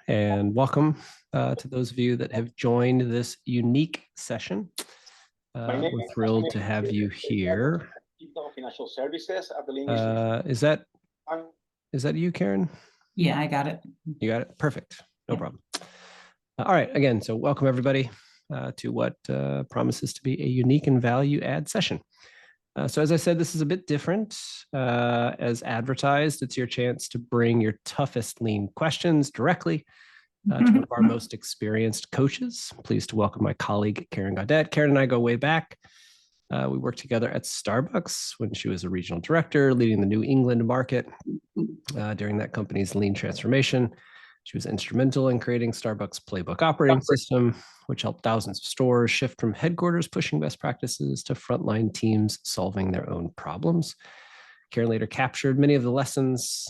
and welcome to those of you that have joined this unique session. We're thrilled to have you here. Financial services at the is that you, Karen? Yeah, I got it. You got it? Perfect. No problem. All right. Again, so welcome everybody to what promises to be a unique and value add session. So as I said, this is a bit different. As advertised, it's your chance to bring your toughest lean questions directly to one of our most experienced coaches. Pleased to welcome my colleague, Karen Gaudet. Karen and I go way back. We worked together at Starbucks when she was a regional director, leading the New England market during that company's lean transformation. She was instrumental in creating Starbucks' Playbook operating system, which helped thousands of stores shift from headquarters pushing best practices to frontline teams solving their own problems. Karen later captured many of the lessons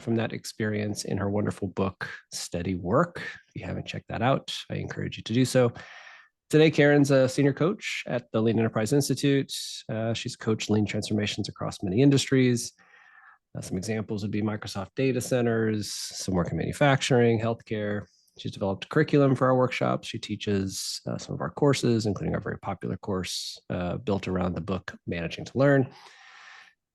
from that experience in her wonderful book, Steady Work. If you haven't checked that out, I encourage you to do so. Today, Karen's a senior coach at the Lean Enterprise Institute. She's coached lean transformations across many industries. Some examples would be Microsoft data centers, some work in manufacturing, healthcare. She's developed a curriculum for our workshops. She teaches some of our courses, including our very popular course built around the book, Managing to Learn.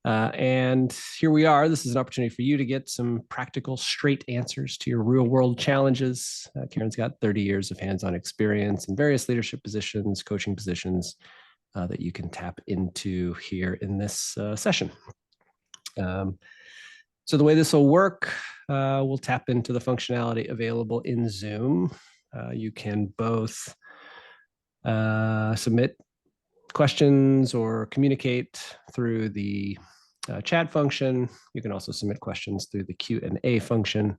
And here we are. This is an opportunity for you to get some practical, straight answers to your real world challenges. Karen's got 30 years of hands-on experience in various leadership positions, coaching positions that you can tap into here in this session. So the way this will work, we'll tap into the functionality available in Zoom. You can both submit questions or communicate through the chat function. You can also submit questions through the Q&A function,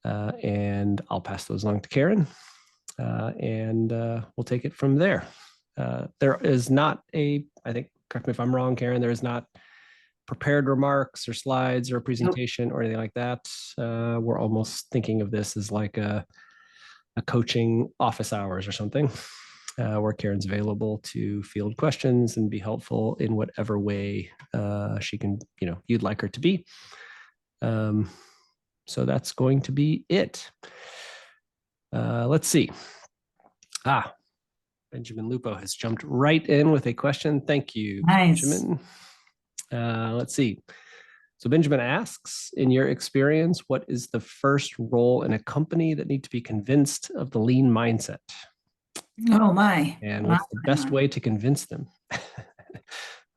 and I'll pass those along to Karen, and we'll take it from there. There is not I think, correct me if I'm wrong, Karen, there is not prepared remarks or slides or a presentation or anything like that. We're almost thinking of this as like a coaching office hours or something, where Karen's available to field questions and be helpful in whatever way she can, you'd like her to be. So that's going to be it. Let's see. Benjamin Lupo has jumped right in with a question. Thank you, nice. Benjamin. Let's see. So Benjamin asks, in your experience, what is the first role in a company that need to be convinced of the lean mindset? Oh my. And what's the best way to convince them?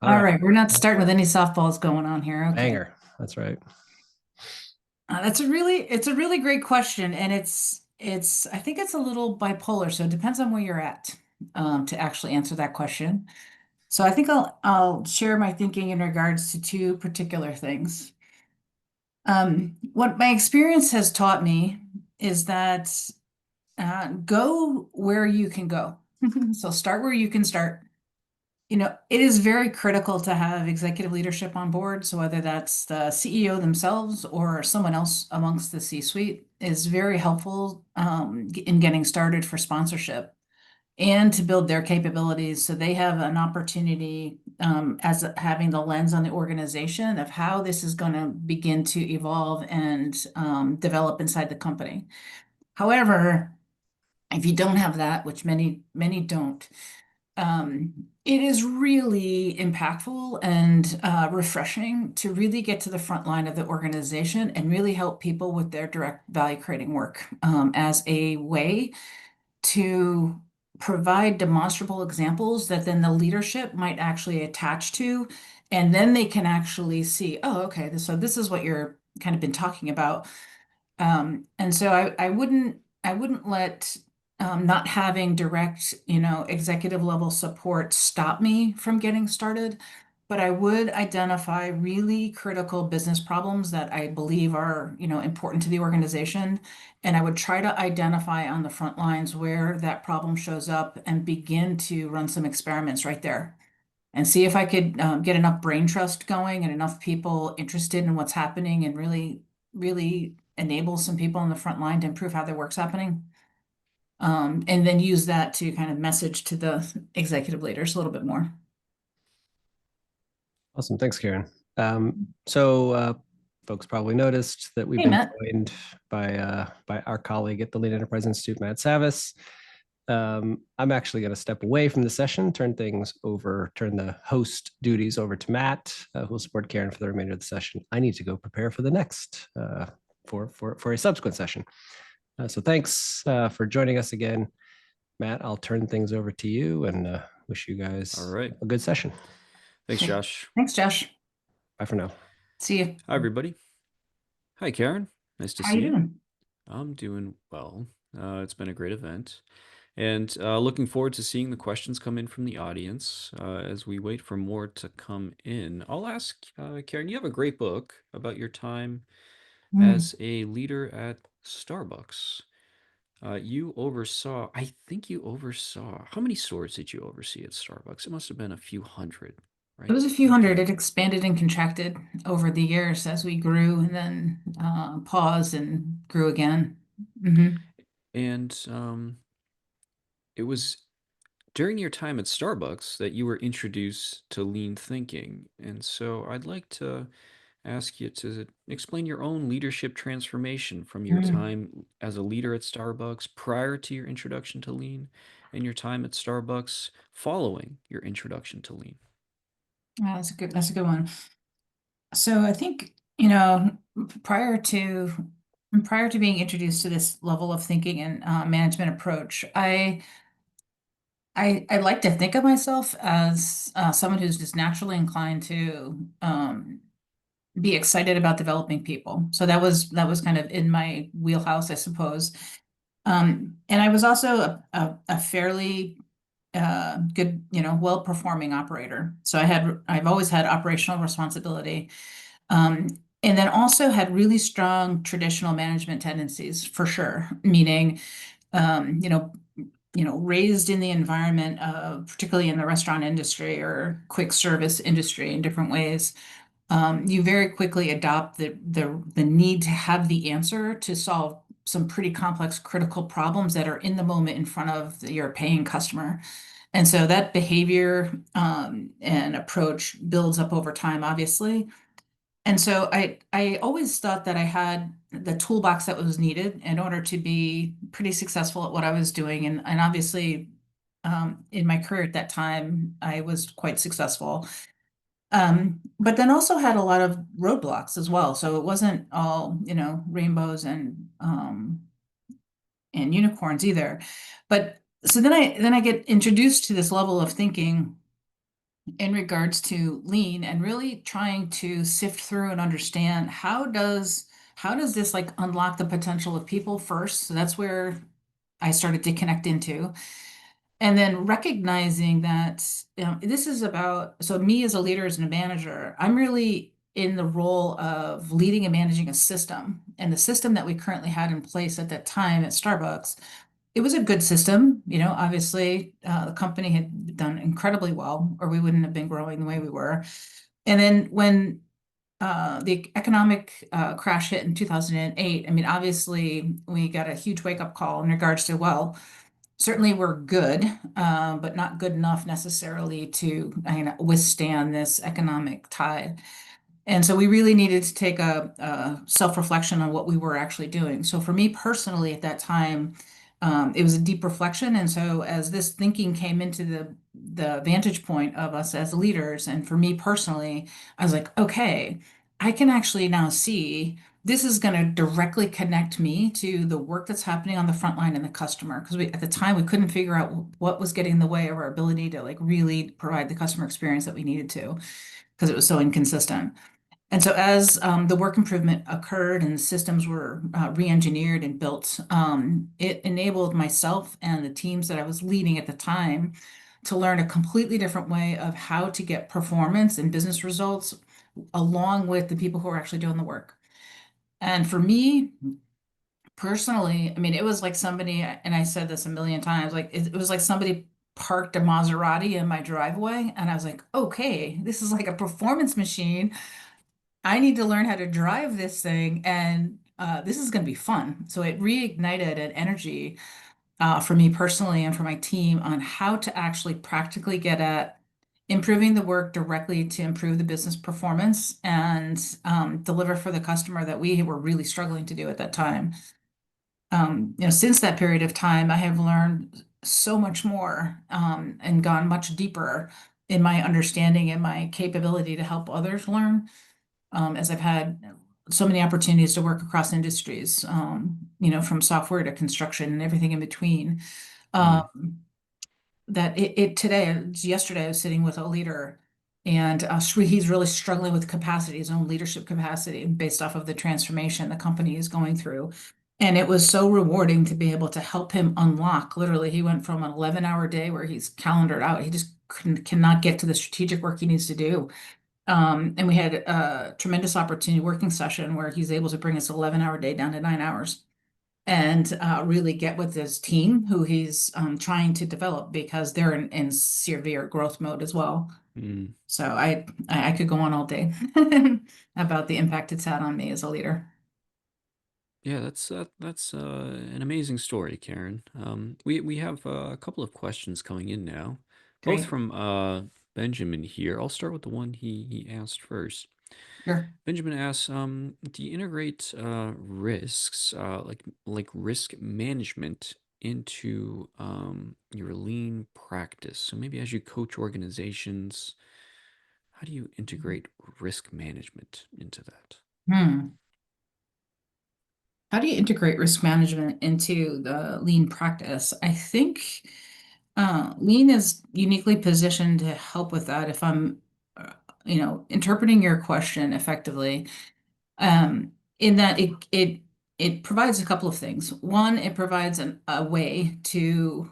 All right. We're not starting with any softballs going on here. Okay. Banger. That's right. It's a really great question. And I think it's a little bipolar. So it depends on where you're at to actually answer that question. So I think I'll share my thinking in regards to two particular things. What my experience has taught me is that go where you can go. So start where you can start. It is very critical to have executive leadership on board. So whether that's the CEO themselves or someone else amongst the C-suite is very helpful in getting started for sponsorship and to build their capabilities so they have an opportunity as having the lens on the organization of how this is going to begin to evolve and develop inside the company. However, if you don't have that, which many don't, it is really impactful and refreshing to really get to the front line of the organization and really help people with their direct value creating work as a way to provide demonstrable examples that then the leadership might actually attach to, and then they can actually see, oh, okay, so this is what you're kind of been talking about. And so I wouldn't let not having direct, executive level support stop me from getting started, but I would identify really critical business problems that I believe are, important to the organization. And I would try to identify on the front lines where that problem shows up and begin to run some experiments right there and see if I could get enough brain trust going and enough people interested in what's happening and really, really enable some people on the front line to improve how their work's happening. And then use that to kind of message to the executive leaders a little bit more. Awesome. Thanks, Karen. So folks probably noticed that we've Hey, been Matt. joined by our colleague at the Lean Enterprise Institute, Matt Savis. I'm actually going to step away from the session, turn the host duties over to Matt, who will support Karen for the remainder of the session. I need to go prepare for the next, for a subsequent session. So thanks for joining us again. Matt, I'll turn things over to you and wish you guys All right. a good session. Thanks, Okay. Josh. Thanks, Josh. Bye for now. See you. Hi, everybody. Hi, Karen. Nice to How see you you. doing? I'm doing well. It's been a great event. And looking forward to seeing the questions come in from the audience as we wait for more to come in. I'll ask Karen, you have a great book about your time as a leader at Starbucks. I think you oversaw, how many stores did you oversee at Starbucks? It must have been a few hundred, right? It was a few Okay. hundred. It expanded and contracted over the years as we grew and then paused and grew again. And it was during your time at Starbucks that you were introduced to lean thinking. And so I'd like to ask you to explain your own leadership transformation from your time as a leader at Starbucks prior to your introduction to lean and your time at Starbucks following your introduction to lean. That's a good one. So I think, prior to being introduced to this level of thinking and management approach, I like to think of myself as someone who's just naturally inclined to be excited about developing people. So that was kind of in my wheelhouse, I suppose. And I was also a fairly good, well-performing operator. So I've always had operational responsibility. And then also had really strong traditional management tendencies for sure, meaning, um, you know, raised in the environment of, particularly in the restaurant industry or quick service industry in different ways. You very quickly adopt the need to have the answer to solve some pretty complex critical problems that are in the moment in front of your paying customer. And so that behavior and approach builds up over time, obviously. And so I always thought that I had the toolbox that was needed in order to be pretty successful at what I was doing. And obviously, in my career at that time, I was quite successful. But then also had a lot of roadblocks as well. So it wasn't all, rainbows and unicorns either. But so then I get introduced to this level of thinking in regards to lean and really trying to sift through and understand how does this like unlock the potential of people first. So that's where I started to connect into. And then recognizing that this is about, so me as a leader, as a manager, I'm really in the role of leading and managing a system. And the system that we currently had in place at that time at Starbucks, it was a good system. Obviously, the company had done incredibly well, or we wouldn't have been growing the way we were. And then when the economic crash hit in 2008, I mean, obviously, we got a huge wake-up call in regards to, well, certainly we're good, but not good enough necessarily to withstand this economic tide. And so we really needed to take a self-reflection on what we were actually doing. So for me personally at that time, it was a deep reflection. And so as this thinking came into the vantage point of us as leaders, and for me personally, I was like, okay, I can actually now see this is going to directly connect me to the work that's happening on the front line and the customer. Because at the time we couldn't figure out what was getting in the way of our ability to like really provide the customer experience that we needed to, because it was so inconsistent. And so as the work improvement occurred and the systems were re-engineered and built, it enabled myself and the teams that I was leading at the time to learn a completely different way of how to get performance and business results along with the people who are actually doing the work. And for me personally, I mean, it was like somebody, and I said this a million times, like it was like somebody parked a Maserati in my driveway, and I was like, okay, this is like a performance machine. I need to learn how to drive this thing, and this is going to be fun. So it reignited an energy for me personally and for my team on how to actually practically get at improving the work directly to improve the business performance and deliver for the customer that we were really struggling to do at that time. Since that period of time, I have learned so much more and gone much deeper in my understanding and my capability to help others learn, as I've had so many opportunities to work across industries, from software to construction and everything in between. That yesterday, I was sitting with a leader, and he's really struggling with capacity, his own leadership capacity, based off of the transformation the company is going through. And it was so rewarding to be able to help him unlock. Literally, he went from an 11-hour day where he's calendared out. He just cannot get to the strategic work he needs to do. And we had a tremendous opportunity working session where he's able to bring his 11-hour day down to 9 hours and really get with his team who he's trying to develop because they're in severe growth mode as well. So I could go on all day about the impact it's had on me as a leader. Yeah, that's an amazing story, Karen. We have a couple of questions coming in now, both Great. from Benjamin here. I'll start with the one he asked first. Sure. Benjamin asks, do you integrate risks, like risk management into your lean practice? So maybe as you coach organizations, how do you integrate risk management into that? How do you integrate risk management into the lean practice? I think lean is uniquely positioned to help with that. If I'm, interpreting your question effectively, in that it provides a couple of things. One, it provides a way to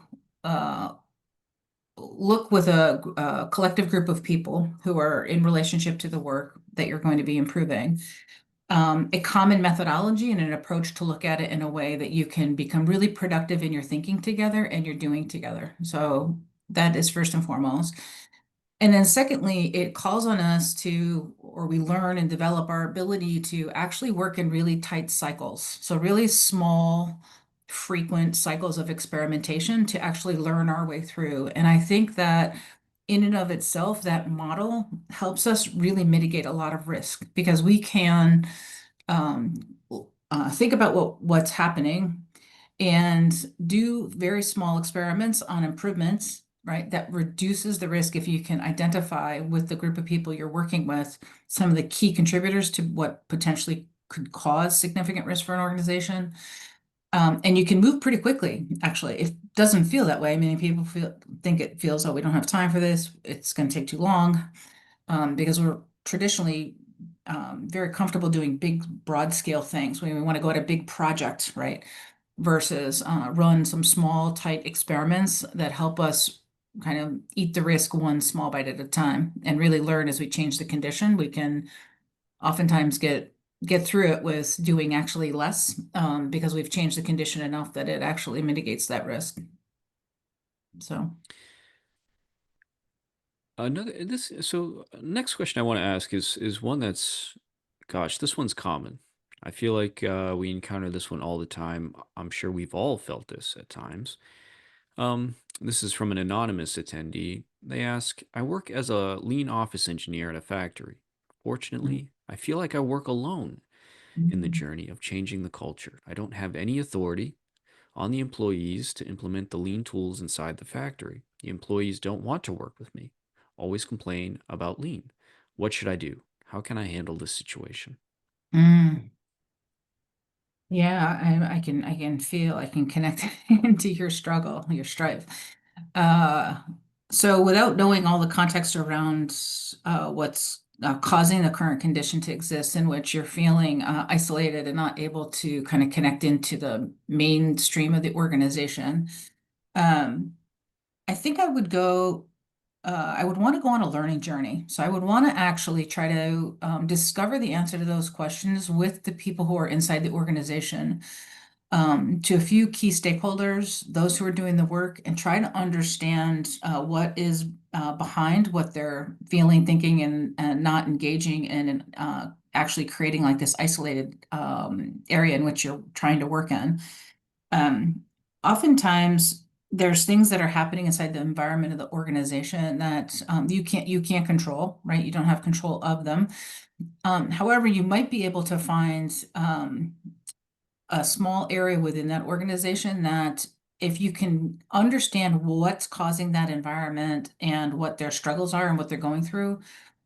look with a collective group of people who are in relationship to the work that you're going to be improving, a common methodology and an approach to look at it in a way that you can become really productive in your thinking together and you're doing together. So that is first and foremost. And then secondly, it calls on us to, or we learn and develop our ability to actually work in really tight cycles. So really small, frequent cycles of experimentation to actually learn our way through. And I think that in and of itself, that model helps us really mitigate a lot of risk because we can um, think about what's happening and do very small experiments on improvements, right? That reduces the risk if you can identify with the group of people you're working with some of the key contributors to what potentially could cause significant risk for an organization. And you can move pretty quickly, actually. It doesn't feel that way. Many people think it feels, oh, we don't have time for this. It's going to take too long, because we're traditionally very comfortable doing big, broad scale things. We want to go at a big project, right? Versus run some small, tight experiments that help us kind of eat the risk one small bite at a time and really learn as we change the condition. We can oftentimes get through it with doing actually less, because we've changed the condition enough that it actually mitigates that risk. So Next question I want to ask is one that's, gosh, this one's common. I feel like we encounter this one all the time. I'm sure we've all felt this at times. This is from an anonymous attendee. They ask, I work as a lean office engineer at a factory. Fortunately, I feel like I work alone in the journey of changing the culture. I don't have any authority on the employees to implement the lean tools inside the factory. The employees don't want to work with me, always complain about lean. What should I do? How can I handle this situation? Yeah, I can feel, I can connect into your struggle, your strife. Uh, so without knowing all the context around what's causing the current condition to exist in which you're feeling isolated and not able to kind of connect into the mainstream of the organization, I think I would want to go on a learning journey. So I would want to actually try to discover the answer to those questions with the people who are inside the organization, to a few key stakeholders, those who are doing the work, and try to understand what is behind what they're feeling, thinking, and not engaging in actually creating like this isolated area in which you're trying to work in. Um, Oftentimes, there's things that are happening inside the environment of the organization that you can't control, right? You don't have control of them. However, you might be able to find a small area within that organization that if you can understand what's causing that environment and what their struggles are and what they're going through,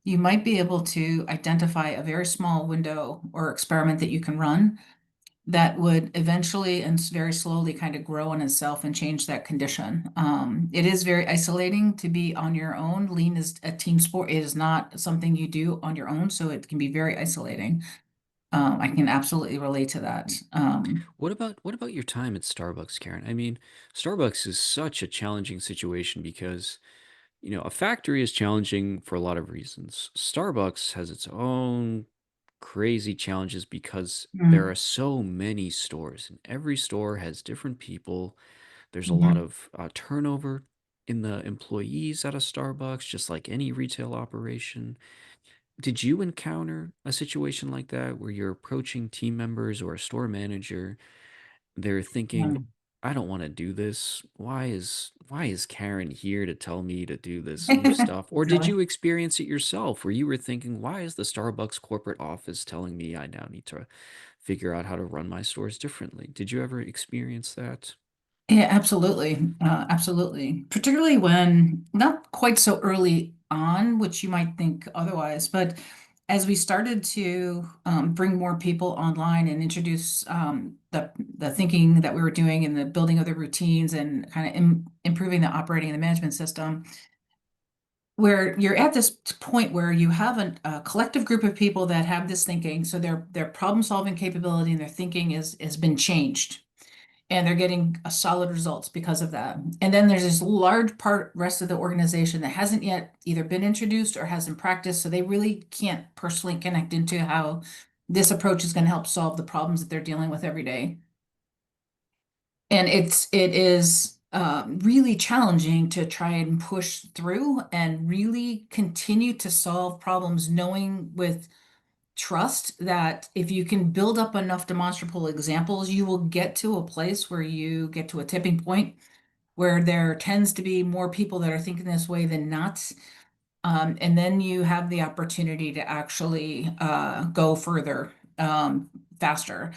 you might be able to identify a very small window or experiment that you can run that would eventually and very slowly kind of grow in itself and change that condition. It is very isolating to be on your own. Lean is a team sport. It is not something you do on your own, so it can be very isolating. I can absolutely relate to that. What about your time at Starbucks, Karen? I mean, Starbucks is such a challenging situation because, a factory is challenging for a lot of reasons. Starbucks has its own crazy challenges because there Mm, are so many stores, and every store has different people. There's a lot mhm. of turnover in the employees at a Starbucks, just like any retail operation. Did you encounter a situation like that where you're approaching team members or a store manager? They're thinking, Mm. I don't want to do this. Why is Karen here to tell me to do this new stuff? Or did Exactly. you experience it yourself where you were thinking, why is the Starbucks corporate office telling me I now need to figure out how to run my stores differently? Did you ever experience that? Yeah, absolutely. Absolutely. Particularly when not quite so early on, which you might think otherwise, but as we started to bring more people online and introduce the thinking that we were doing and the building of the routines and kind of improving the operating and the management system, where you're at this point where you have a collective group of people that have this thinking, so their problem solving capability and their thinking has been changed and they're getting a solid results because of that. And then there's this large part rest of the organization that hasn't yet either been introduced or hasn't practiced, so they really can't personally connect into how this approach is going to help solve the problems that they're dealing with every day. And it is really challenging to try and push through and really continue to solve problems, knowing with trust that if you can build up enough demonstrable examples, you will get to a place where you get to a tipping point where there tends to be more people that are thinking this way than not. And then you have the opportunity to actually go further faster.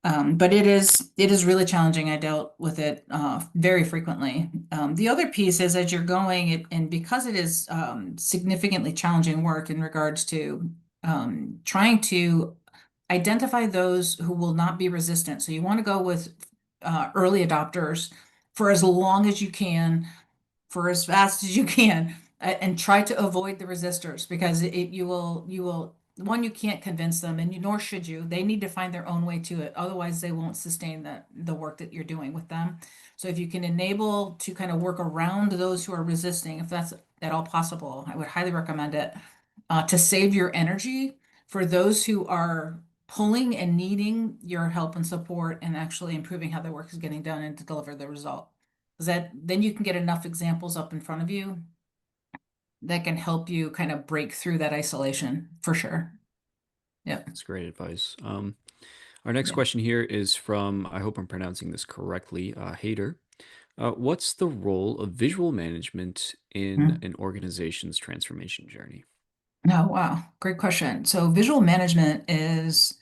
But it is really challenging. I dealt with it very frequently. The other piece is as you're going, and because it is significantly challenging work in regards to trying to identify those who will not be resistant. So you want to go with early adopters for as long as you can, for as fast as you can, and try to avoid the resistors because you will one, you can't convince them, and nor should you. They need to find their own way to it, otherwise they won't sustain the work that you're doing with them. So if you can enable to kind of work around those who are resisting, if that's at all possible, I would highly recommend it to save your energy for those who are pulling and needing your help and support and actually improving how their work is getting done and to deliver the result. Because that then you can get enough examples up in front of you that can help you kind of break through that isolation for sure. Yeah. That's great advice. Our next Yeah. question here is from, I hope I'm pronouncing this correctly, Hader. What's the role of visual management in Mm. an organization's transformation journey? Oh, wow. Great question. So visual management is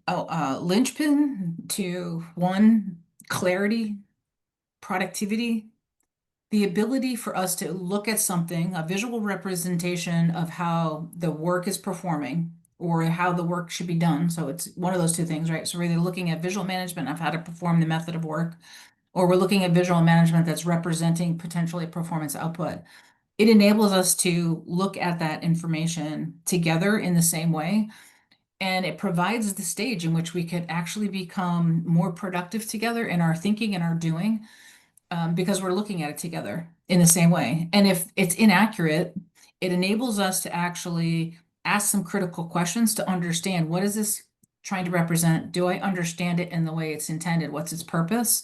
linchpin to one, clarity, productivity, the ability for us to look at something, a visual representation of how the work is performing or how the work should be done. So it's one of those two things, right? So we're either looking at visual management of how to perform the method of work, or we're looking at visual management that's representing potentially performance output. It enables us to look at that information together in the same way. And it provides the stage in which we could actually become more productive together in our thinking and our doing because we're looking at it together in the same way. And if it's inaccurate, it enables us to actually ask some critical questions to understand what is this trying to represent? Do I understand it in the way it's intended? What's its purpose?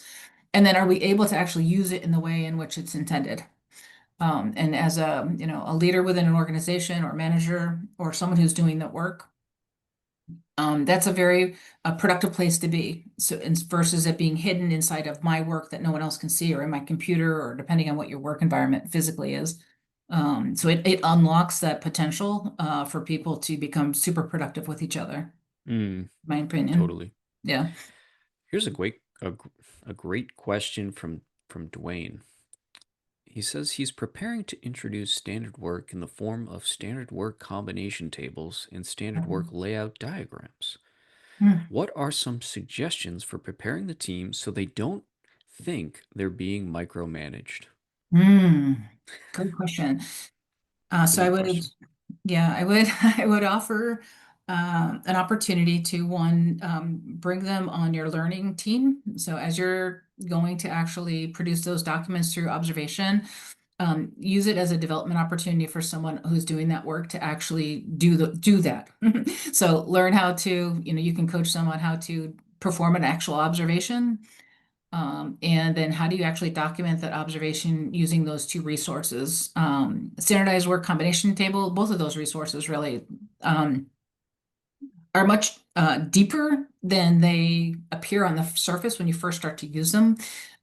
And then are we able to actually use it in the way in which it's intended? And as a leader within an organization or manager or someone who's doing that work, That's a very productive place to be. So, versus it being hidden inside of my work that no one else can see, or in my computer, or depending on what your work environment physically is. So it unlocks that potential for people to become super productive with each other, Mm, my opinion. totally. Yeah. Here's a great question from Dwayne. He says he's preparing to introduce standard work in the form of standard work combination tables and standard work layout diagrams. Hmm. What are some suggestions for preparing the team so they don't think they're being micromanaged? Hmm. Good question. It's a So I good would, question. yeah, I would, I would offer an opportunity to one, bring them on your learning team. So as you're going to actually produce those documents through observation, use it as a development opportunity for someone who's doing that work to actually do that. So learn how to, you can coach someone how to perform an actual observation. And then how do you actually document that observation using those two resources? Standardized work combination table, both of those resources really are much deeper than they appear on the surface when you first start to use them.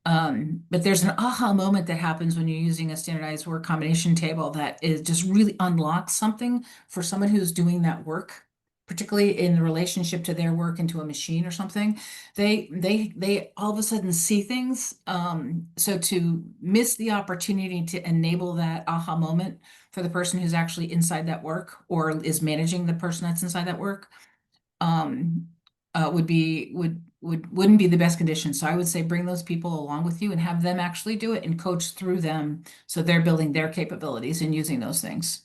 But there's an aha moment that happens when you're using a standardized work combination table that is just really unlocks something for someone who's doing that work, particularly in relationship to their work into a machine or something. They all of a sudden see things. So to miss the opportunity to enable that aha moment for the person who's actually inside that work or is managing the person that's inside that work, um, wouldn't be the best condition. So I would say bring those people along with you and have them actually do it and coach through them. So they're building their capabilities and using those things.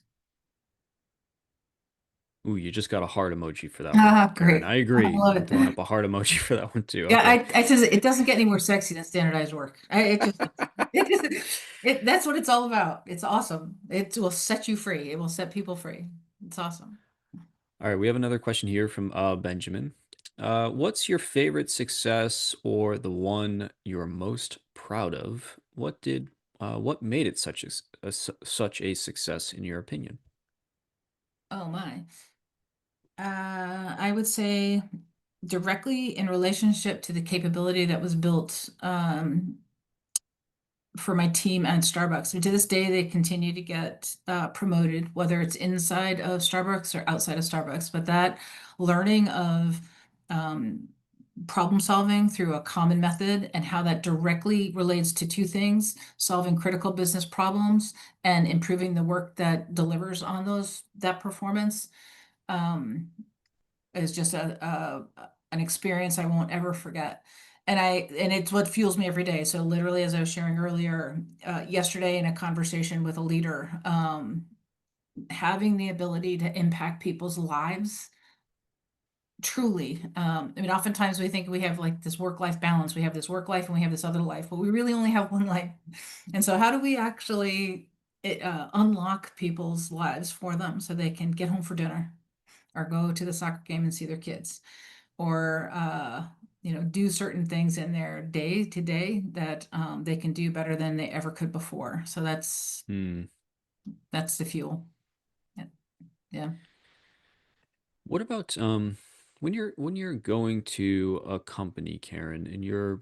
Ooh, you just got a heart emoji for that one, Ah, Karen. great. I I agree. love I'm throwing it. up a heart emoji for that one too. Yeah, Okay. I says it doesn't get any more sexy than standardized work. It just, that's what it's all about. It's awesome. It will set you free. It will set people free. It's awesome. All right, we have another question here from Benjamin. What's your favorite success or the one you're most proud of? What made it such a success in your opinion? Oh my. I would say directly in relationship to the capability that was built for my team at Starbucks. And to this day, they continue to get promoted, whether it's inside of Starbucks or outside of Starbucks. But that learning of um, problem solving through a common method and how that directly relates to two things: solving critical business problems and improving the work that delivers on that performance. Um, is just an experience I won't ever forget. And it's what fuels me every day. So literally, as I was sharing earlier, yesterday in a conversation with a leader, having the ability to impact people's lives truly. I mean, oftentimes we think we have like this work-life balance. We have this work life and we have this other life, but we really only have one life. And so how do we actually unlock people's lives for them so they can get home for dinner or go to the soccer game and see their kids, or do certain things in their day to day that they can do better than they ever could before. So Hmm. that's the fuel. Yeah. Yeah. What about when you're going to a company, Karen, and you're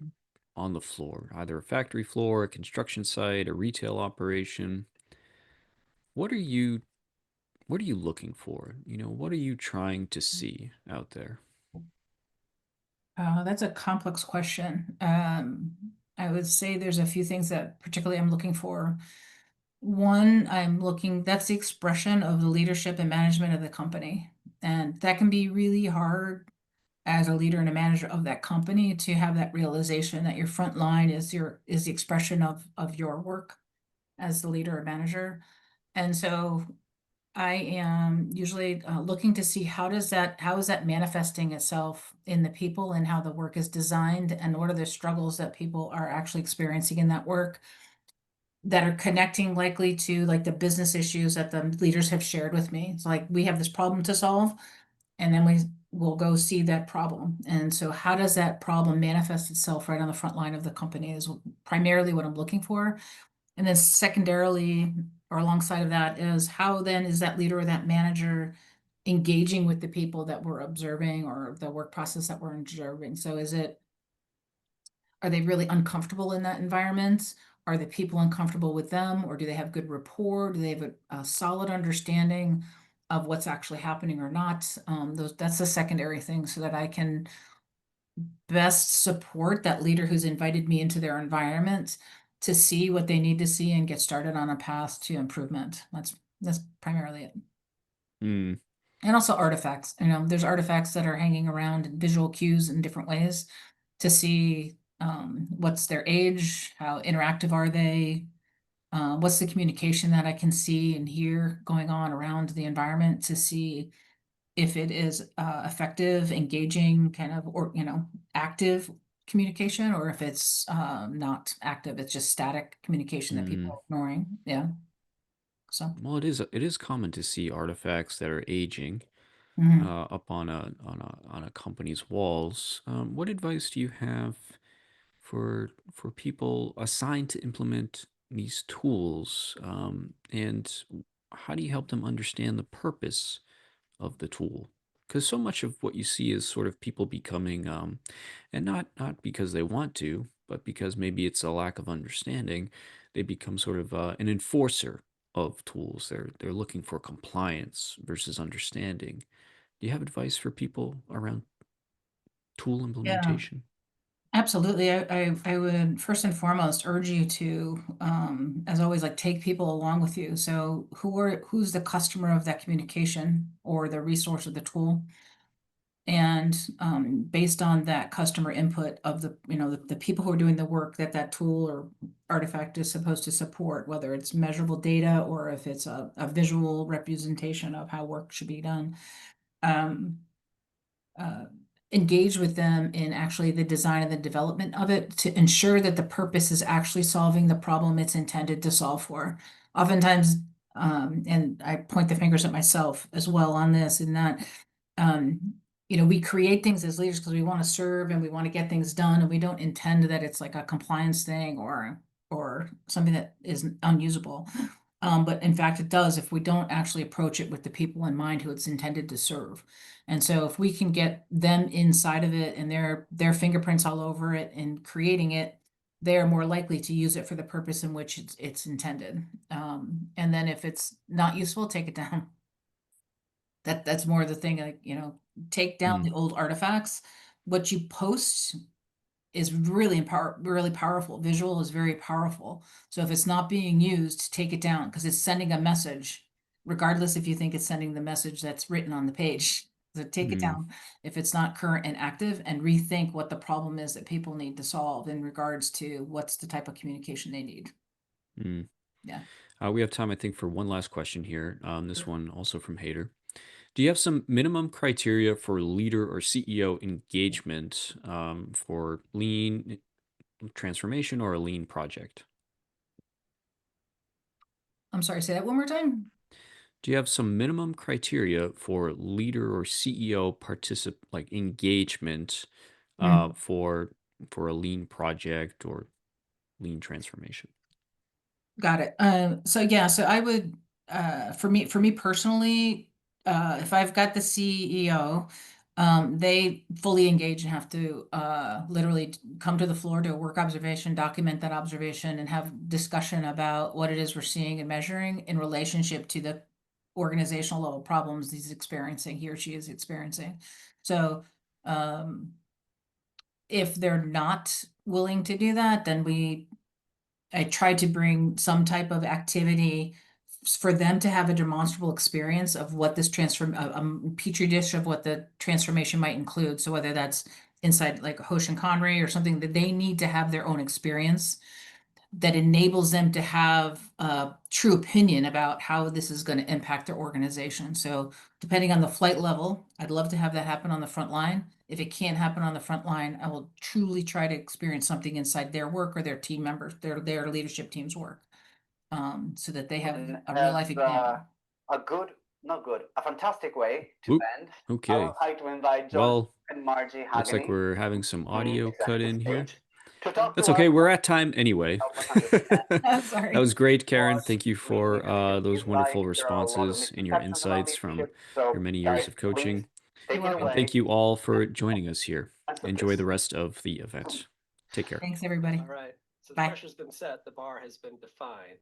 on the floor, either a factory floor, a construction site, a retail operation, what are you what are you looking for? What are you trying to see out there? That's a complex question. I would say there's a few things that particularly I'm looking for. One, that's the expression of the leadership and management of the company. And that can be really hard as a leader and a manager of that company to have that realization that your front line is the expression of your work as the leader or manager. And so I am usually looking to see how is that manifesting itself in the people and how the work is designed, and what are the struggles that people are actually experiencing in that work that are connecting likely to like the business issues that the leaders have shared with me. It's like we have this problem to solve, and then we will go see that problem. And so how does that problem manifest itself right on the front line of the company is primarily what I'm looking for. And then secondarily, or alongside of that, is how then is that leader or that manager engaging with the people that we're observing or the work process that we're observing. So are they really uncomfortable in that environment? Are the people uncomfortable with them, or do they have good rapport? Do they have a solid understanding of what's actually happening or not? That's the secondary thing, so that I can best support that leader who's invited me into their environment to see what they need to see and get started on a path to improvement. That's primarily it. Mm, And also artifacts. There's artifacts that are hanging around and visual cues in different ways to see what's their age, how interactive are they, what's the communication that I can see and hear going on around the environment to see if it is effective, engaging, kind of, or active communication, or if it's not active, it's just static communication that people are ignoring. Yeah. So. well, it is common to see artifacts that are aging Mhm. up on a company's walls. What advice do you have for people assigned to implement these tools, and how do you help them understand the purpose of the tool? Because so much of what you see is sort of people becoming, and not because they want to, but because maybe it's a lack of understanding, they become sort of an enforcer of tools. They're looking for compliance versus understanding. Do you have advice for people around tool Yeah. implementation? Absolutely. I would first and foremost urge you to, as always, like take people along with you. So who's the customer of that communication or the resource of the tool? And based on that customer input of the people who are doing the work that tool or artifact is supposed to support, whether it's measurable data or if it's a visual representation of how work should be done. Um, uh, engage with them in actually the design and the development of it to ensure that the purpose is actually solving the problem it's intended to solve for. Oftentimes, and I point the fingers at myself as well on this, in that, um, we create things as leaders because we want to serve and we want to get things done, and we don't intend that it's like a compliance thing or something that is unusable. But in fact, it does if we don't actually approach it with the people in mind who it's intended to serve. And so if we can get them inside of it and their fingerprints all over it and creating it, they are more likely to use it for the purpose in which it's intended. And then if it's not useful, take it down. That's more the thing, like, take down the old artifacts. What you post is really powerful. Visual is very powerful. So if it's not being used, take it down because it's sending a message, regardless if you think it's sending the message that's written on the page. So take it Mm, down if it's not current and active, and rethink what the problem is that people need to solve in regards to what's the type of communication they need. mm. Yeah. We have time, I think, for one last question here. This one also from Hader. Do you have some minimum criteria for leader or CEO engagement, for lean transformation or a lean project? I'm sorry, say that one more time. Do you have some minimum criteria for leader or CEO like engagement, Mm. for a lean project or lean transformation? Got it. So yeah, so I would, for me personally, if I've got the CEO, they fully engage and have to, literally come to the floor, do a work observation, document that observation, and have discussion about what it is we're seeing and measuring in relationship to the organizational level problems he or she is experiencing. So, if they're not willing to do that, then I tried to bring some type of activity for them to have a demonstrable experience of what this petri dish of what the transformation might include. So whether that's inside like Hoshin Conry or something, that they need to have their own experience that enables them to have a true opinion about how this is going to impact their organization. So depending on the flight level, I'd love to have that happen on the front line. If it can't happen on the front line, I will truly try to experience something inside their work or their team members, their leadership team's work, so that they have a real life example. A good, not good, a fantastic way to Oop. end. I Okay. would like to invite John Well, and Margie looks like Hagening we're having some audio cut exactly in here. stage. To talk That's to okay. us, We're at time anyway. help us understand. I'm sorry. That was great, Karen. What Thank you for leadership those is wonderful like. There are a lot of responses and your misconceptions about insights from leadership. So, your many guys, years of coaching. please take You're it welcome. away. And thank you all for joining us here. Sense of Enjoy this. the rest of the event. Take care. Thanks, everybody. All right. So the Bye. pressure's been set. The bar has been defined.